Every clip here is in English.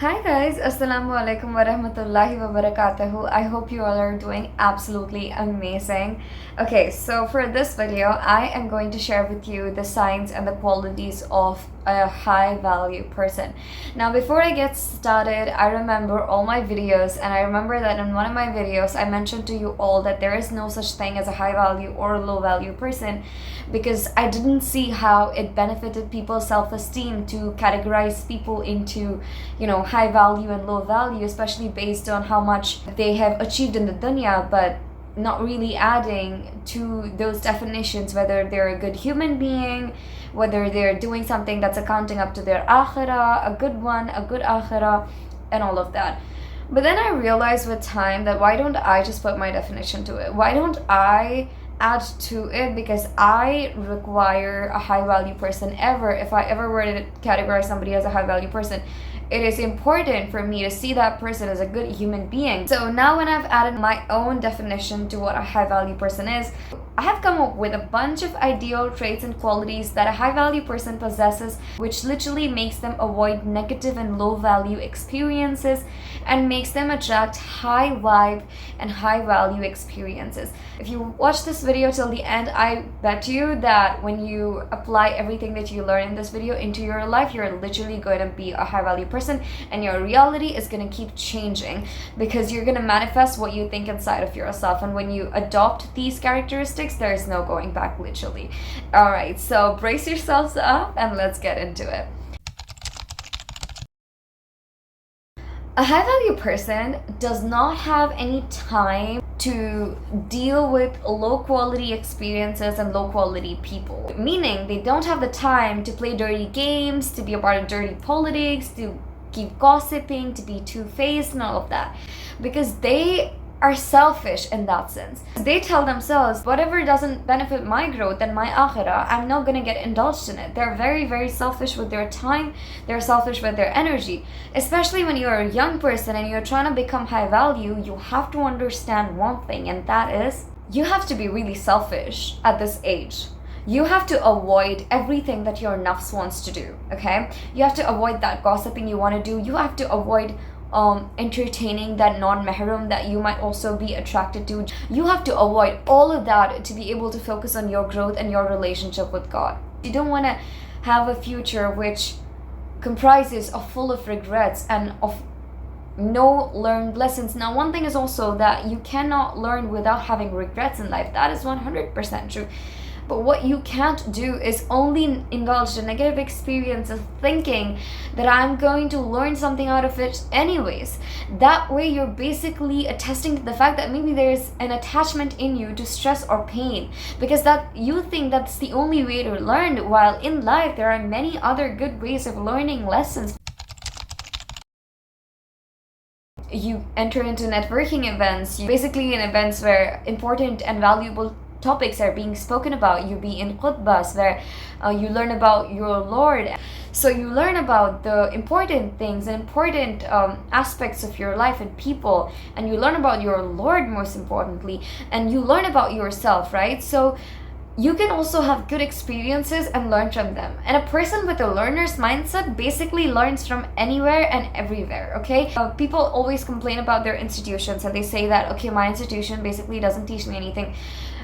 Hi guys, Assalamu Alaikum wa rahmatullahi wa barakatuhu. I hope you all are doing absolutely amazing. Okay, so for this video, I am going to share with you the signs and the qualities of a high value person. Now, before I get started, I remember all my videos, and I remember that in one of my videos, I mentioned to you all that there is no such thing as a high value or a low value person because I didn't see how it benefited people's self-esteem to categorize people into, high value and low value, especially based on how much they have achieved in the dunya, but not really adding to those definitions whether they're a good human being, whether they're doing something that's accounting up to their akhirah, a good one, a good akhirah, and all of that. But then I realized with time that why don't I just put my definition to it? Why don't I add to it? Because I require a high value person if I ever were to categorize somebody as a high value person, it is important for me to see that person as a good human being. So now when I've added my own definition to what a high value person is, I have come up with a bunch of ideal traits and qualities that a high value person possesses, which literally makes them avoid negative and low value experiences and makes them attract high vibe and high value experiences. If you watch this video till the end, I bet you that when you apply everything that you learn in this video into your life, you're literally going to be a high value person, and your reality is going to keep changing because you're going to manifest what you think inside of yourself. And when you adopt these characteristics, there is no going back, literally. All right, so brace yourselves up and let's get into it. A high value person does not have any time to deal with low quality experiences and low quality people. Meaning they don't have the time to play dirty games, to be a part of dirty politics, to keep gossiping, to be two-faced and all of that. Because they are selfish in that sense. They tell themselves, whatever doesn't benefit my growth and my akhirah, I'm not gonna get indulged in it. They're very, very selfish with their time. They're selfish with their energy. Especially when you're a young person and you're trying to become high value, you have to understand one thing, and that is, you have to be really selfish at this age. You have to avoid everything that your nafs wants to do, okay? You have to avoid that gossiping you want to do. You have to avoid entertaining that non-mahram that you might also be attracted to. You have to avoid all of that to be able to focus on your growth and your relationship with God. You don't want to have a future which comprises of full of regrets and of no learned lessons. Now, one thing is also that you cannot learn without having regrets in life. That is 100% true. But what you can't do is only indulge in negative experience of thinking that I'm going to learn something out of it anyways. That way you're basically attesting to the fact that maybe there's an attachment in you to stress or pain, because that you think that's the only way to learn, while in life there are many other good ways of learning lessons. You enter into networking events, basically in events where important and valuable topics are being spoken about. You be in khutbahs where you learn about your Lord. So you learn about the important things and important aspects of your life and people, and you learn about your Lord most importantly, and you learn about yourself, right? So you can also have good experiences and learn from them. And a person with a learner's mindset basically learns from anywhere and everywhere, okay? People always complain about their institutions and they say that, okay, my institution basically doesn't teach me anything.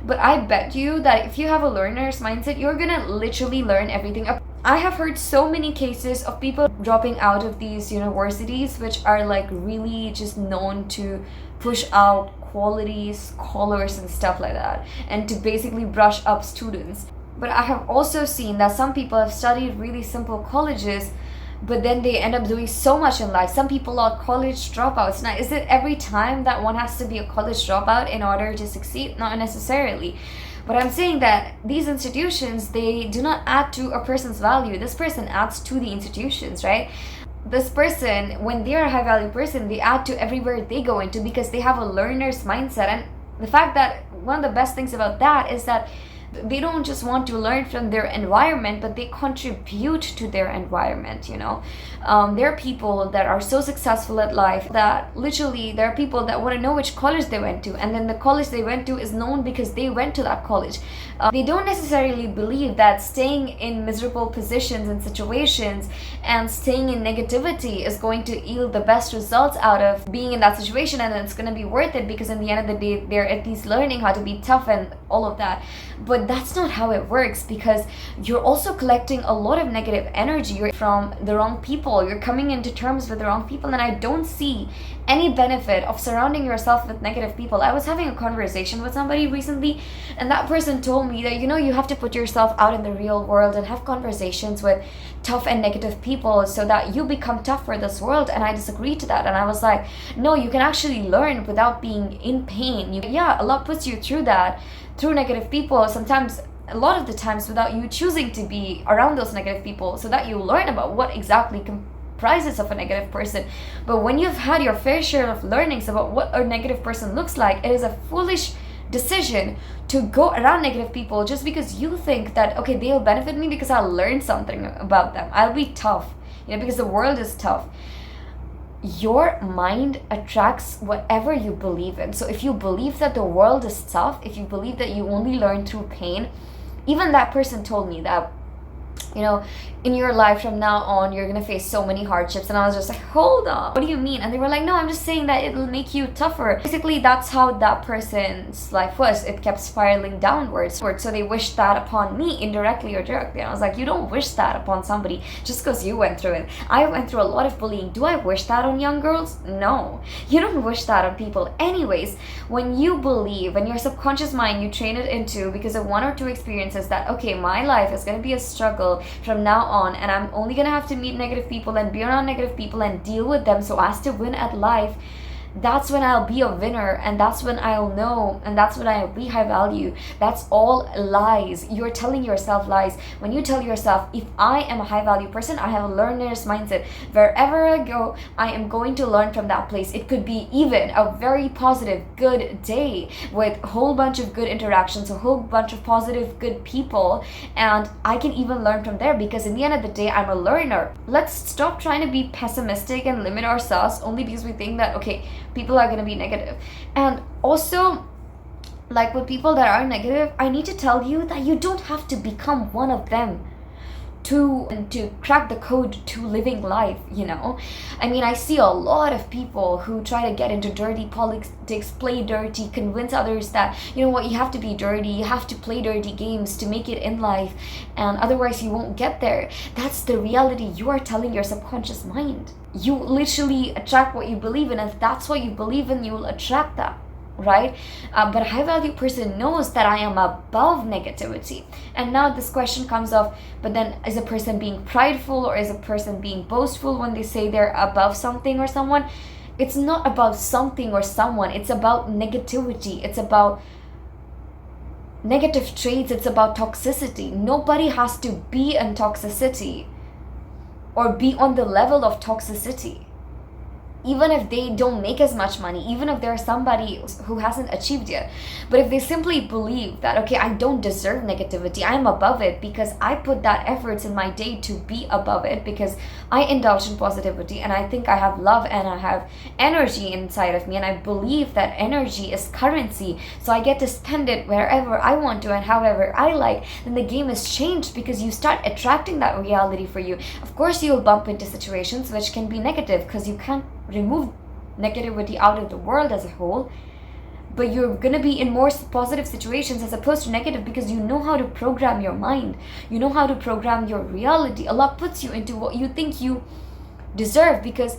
But I bet you that if you have a learner's mindset, you're gonna literally learn everything. I have heard so many cases of people dropping out of these universities, which are like really just known to push out quality scholars and stuff like that, and to basically brush up students. But I have also seen that some people have studied really simple colleges, but then they end up doing so much in life. Some people are college dropouts. Now, is it every time that one has to be a college dropout in order to succeed? Not necessarily. But I'm saying that these institutions, they do not add to a person's value. This person adds to the institutions, right? This person, when they're a high value person, they add to everywhere they go into because they have a learner's mindset. And the fact that one of the best things about that is that They don't just want to learn from their environment, but they contribute to their environment, there are people that are so successful at life that literally there are people that want to know which college they went to, and then the college they went to is known because they went to that college. They don't necessarily believe that staying in miserable positions and situations and staying in negativity is going to yield the best results out of being in that situation, and it's going to be worth it, because in the end of the day they're at least learning how to be tough and all of that. But that's not how it works, because you're also collecting a lot of negative energy from the wrong people. You're coming into terms with the wrong people, and I don't see any benefit of surrounding yourself with negative people. I was having a conversation with somebody recently, and that person told me that you have to put yourself out in the real world and have conversations with tough and negative people so that you become tough for this world. And I disagreed to that, and I was like, no, you can actually learn without being in pain. Allah puts you through that, through negative people, sometimes a lot of the times without you choosing to be around those negative people, so that you learn about what exactly comprises of a negative person. But when you've had your fair share of learnings about what a negative person looks like, it is a foolish decision to go around negative people just because you think that, okay, they'll benefit me because I'll learn something about them, I'll be tough, because the world is tough. Your mind attracts whatever you believe in. So if you believe that the world is tough, if you believe that you only learn through pain, even that person told me that, in your life from now on, you're gonna face so many hardships. And I was just like, hold on, what do you mean? And they were like, no, I'm just saying that it'll make you tougher. Basically, that's how that person's life was. It kept spiraling downwards. So they wished that upon me, indirectly or directly. And I was like, you don't wish that upon somebody just because you went through it. I went through a lot of bullying. Do I wish that on young girls? No. You don't wish that on people. Anyways, when you believe, in your subconscious mind, you train it into, because of one or two experiences, that, okay, my life is gonna be a struggle from now on, and I'm only gonna have to meet negative people and be around negative people and deal with them so as to win at life, that's when I'll be a winner, and that's when I'll know, and that's when I'll be high value. That's all lies. You're telling yourself lies. When you tell yourself, if I am a high value person, I have a learner's mindset. Wherever I go, I am going to learn from that place. It could be even a very positive, good day with a whole bunch of good interactions, a whole bunch of positive, good people, and I can even learn from there, because in the end of the day, I'm a learner. Let's stop trying to be pessimistic and limit ourselves only because we think that, okay, people are going to be negative. And also, like, with people that are negative, I need to tell you that you don't have to become one of them to crack the code to living life. I see a lot of people who try to get into dirty politics, play dirty, convince others that, you have to be dirty, you have to play dirty games to make it in life, and otherwise you won't get there. That's the reality you are telling your subconscious mind. You literally attract what you believe in. If that's what you believe in, you will attract that, right? But a high value person knows that I am above negativity. And now this question comes of, but then is a person being prideful, or is a person being boastful when they say they're above something or someone? It's not about something or someone. It's about negativity. It's about negative traits. It's about toxicity. Nobody has to be in toxicity or be on the level of toxicity. Even if they don't make as much money, even if there's somebody who hasn't achieved yet. But if they simply believe that, okay, I don't deserve negativity, I'm above it because I put that efforts in my day to be above it, because I indulge in positivity, and I think I have love and I have energy inside of me, and I believe that energy is currency, so I get to spend it wherever I want to and however I like, then the game is changed, because you start attracting that reality for you. Of course, you'll bump into situations which can be negative, because you can't remove negativity out of the world as a whole, but you're going to be in more positive situations as opposed to negative, because you know how to program your mind, you know how to program your reality. Allah puts you into what you think you deserve, because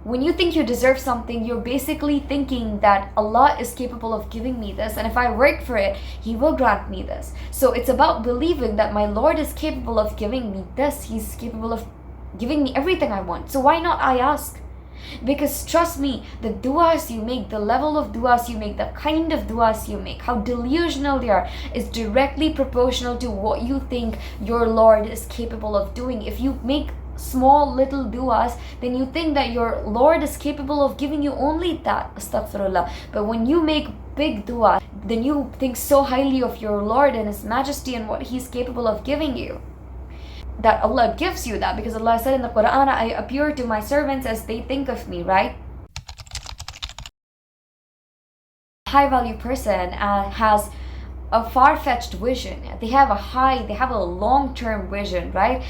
when you think you deserve something, you're basically thinking that Allah is capable of giving me this, and if I work for it, He will grant me this. So it's about believing that my Lord is capable of giving me this. He's capable of giving me everything I want. So why not I ask? Because trust me, the du'as you make, the level of du'as you make, the kind of du'as you make, how delusional they are, is directly proportional to what you think your Lord is capable of doing. If you make small little du'as, then you think that your Lord is capable of giving you only that, astaghfirullah. But when you make big du'as, then you think so highly of your Lord and His majesty and what He's capable of giving you, that Allah gives you that, because Allah said in the Quran, I appear to my servants as they think of me, right? High value person has a far-fetched vision. They have a long-term vision, right?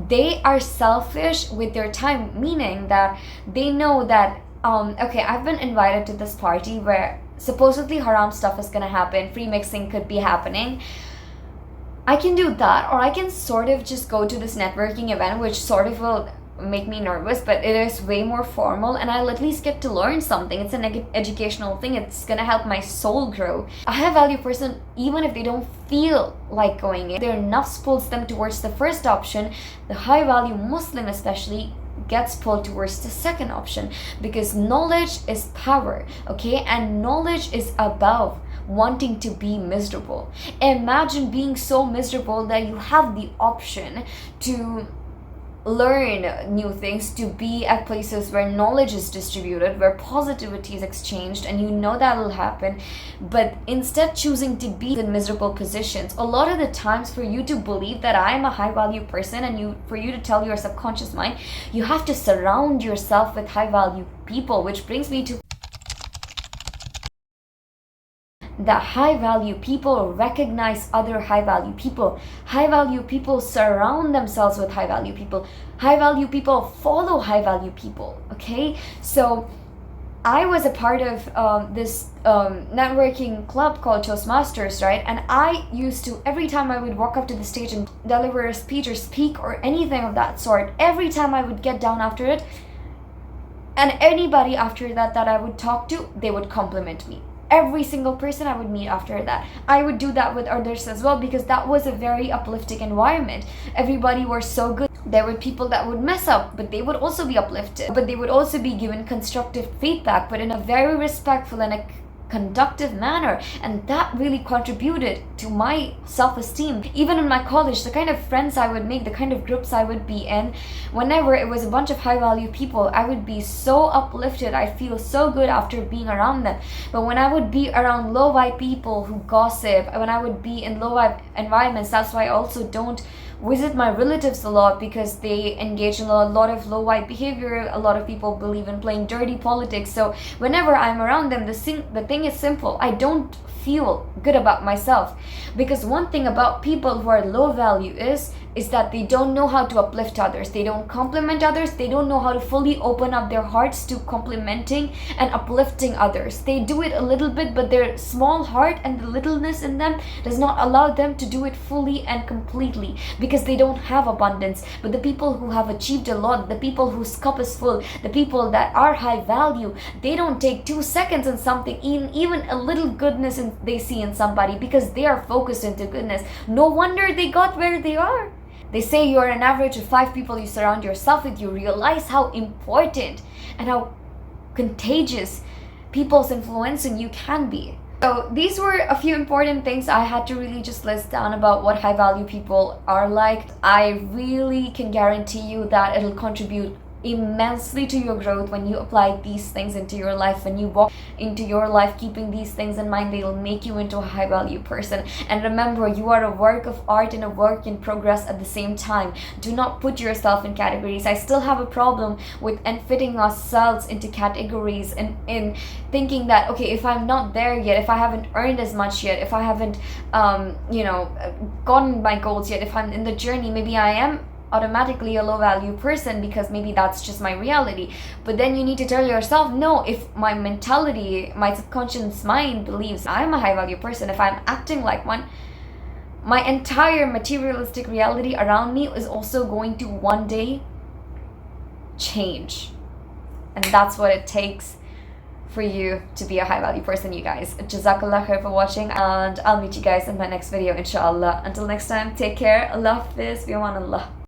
They are selfish with their time, meaning that they know that okay, I've been invited to this party where supposedly haram stuff is gonna happen, free mixing could be happening. I can do that, or I can sort of just go to this networking event, which sort of will make me nervous, but it is way more formal, and I'll at least get to learn something. It's an educational thing. It's gonna help my soul grow. A high value person, even if they don't feel like going in, their nafs pulls them towards the first option. The high value Muslim especially gets pulled towards the second option, because knowledge is power, okay? And knowledge is above wanting to be miserable. Imagine being so miserable that you have the option to learn new things, to be at places where knowledge is distributed, where positivity is exchanged, and you know that will happen, but instead choosing to be in miserable positions. A lot of the times, for you to believe that I am a high value person, and for you to tell your subconscious mind, you have to surround yourself with high value people, which brings me to that high value people recognize other high value people. High value people surround themselves with high value people. High value people follow high value people, okay? So I was a part of this networking club called Toastmasters, right? And I used to, every time I would walk up to the stage and deliver a speech or speak or anything of that sort, every time I would get down after it, and anybody after that I would talk to, they would compliment me. Every single person I would meet after that, I would do that with others as well, because that was a very uplifting environment. Everybody were so good. There were people that would mess up, but they would also be uplifted, but they would also be given constructive feedback, but in a very respectful and a conductive manner, and that really contributed to my self-esteem. Even in my college, the kind of friends I would make, the kind of groups I would be in, whenever it was a bunch of high value people, I would be so uplifted. I feel so good after being around them. But when I would be around low vibe people who gossip, when I would be in low vibe environments, that's why I also don't visit my relatives a lot, because they engage in a lot of low vibe behavior. A lot of people believe in playing dirty politics. So whenever I'm around them, the thing is simple. I don't feel good about myself, because one thing about people who are low value is that they don't know how to uplift others. They don't compliment others. They don't know how to fully open up their hearts to complimenting and uplifting others. They do it a little bit, but their small heart and the littleness in them does not allow them to do it fully and completely, because they don't have abundance. But the people who have achieved a lot, the people whose cup is full, the people that are high value, they don't take 2 seconds in something, even a little goodness they see in somebody, because they are focused into goodness. No wonder they got where they are. They say you are an average of 5 people you surround yourself with. You realize how important and how contagious people's influence in you can be. So these were a few important things I had to really just list down about what high value people are like. I really can guarantee you that it'll contribute immensely to your growth when you apply these things into your life. When you walk into your life keeping these things in mind, they will make you into a high value person. And remember, you are a work of art and a work in progress at the same time. Do not put yourself in categories. I still have a problem with fitting ourselves into categories, and in thinking that, okay, if I'm not there yet, if I haven't earned as much yet, if I haven't gotten my goals yet, if I'm in the journey, maybe I am automatically a low value person, because maybe that's just my reality. But then you need to tell yourself, no, if my mentality, my subconscious mind believes I'm a high value person, if I'm acting like one, my entire materialistic reality around me is also going to one day change. And that's what it takes for you to be a high value person, you guys. Jazakallah khair for watching, and I'll meet you guys in my next video, inshallah. Until next time, take care. Allah Hafiz. Bi aman Allah.